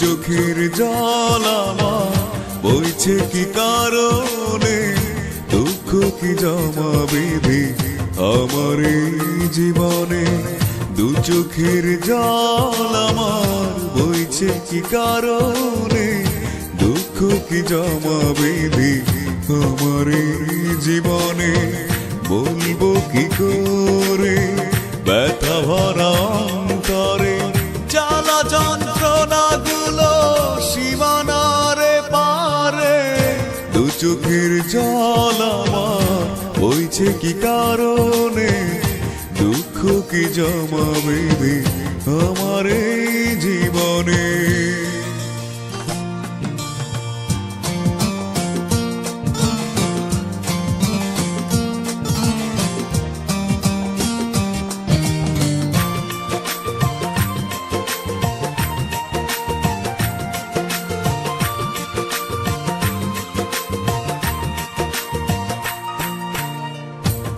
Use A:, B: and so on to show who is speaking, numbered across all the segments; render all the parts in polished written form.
A: চোখের জল আমার বইছে কি কারণে, দুঃখ কি জমা বেঁধে আমার এই জীবনে। দু চোখের জল আমার বইছে কি কারণে, দুঃখ কি জমা বেঁধে আমার এই জীবনে। বলবো কি করে ব্যথা ভরা অন্তরে, জ্বালা যন্ত্রণা গুলো সীমানারে পারে। দু চোখের জল আমার বইছে কি কারণে, দুঃখ কি জমা বেঁধে আমার এই জীবনে।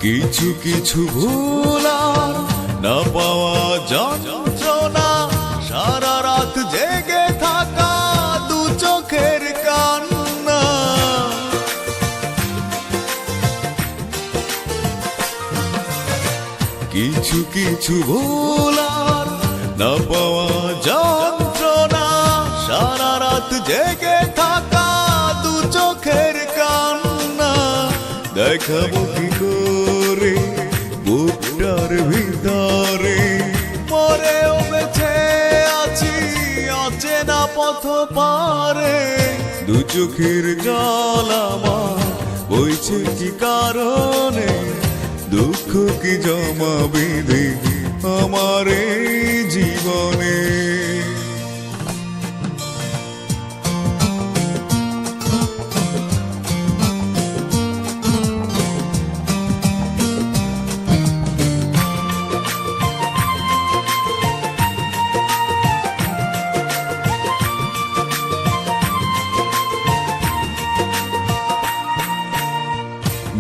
A: কিছু কিছু ভুলার না পাওয়া যন্ত্রণা, সারা রাত জেগে থাকা দু চোখের কান্না। কিছু কিছু ভুলার না পাওয়া যন্ত্রণা, সারা রাত জেগে থাকা দু চোখের কান্না। দেখাবো কি করে বুকটার ভিতরে, মরেও বেঁচে আছি অচেনা পথ পারে। দু চোখের জল আমার বইছে কি কারণে, দুঃখ কি জমা বেঁধে আমার এই জীবনে।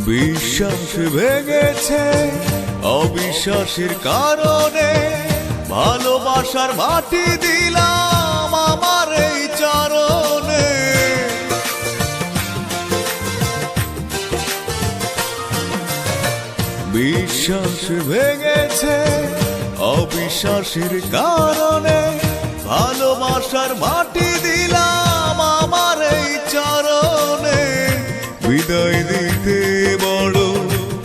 A: বিশ্বাস ভেঙেছে অবিশ্বাসের কারণে, ভালোবাসার মাটি দিলাম আমার এই চরণে। বিশ্বাস ভেঙেছে অবিশ্বাসের কারণে, ভালোবাসার মাটি দিলাম আমার এই চরণে। বিদায় দিতে বড়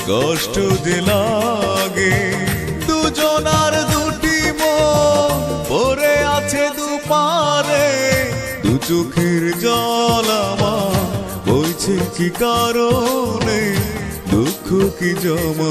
A: কষ্ট যে লাগে, দুজনার দুটি মন পড়ে আছে দুপারে। দু চোখের জল আমার বইছে কি কারণে, দুঃখ কি জমা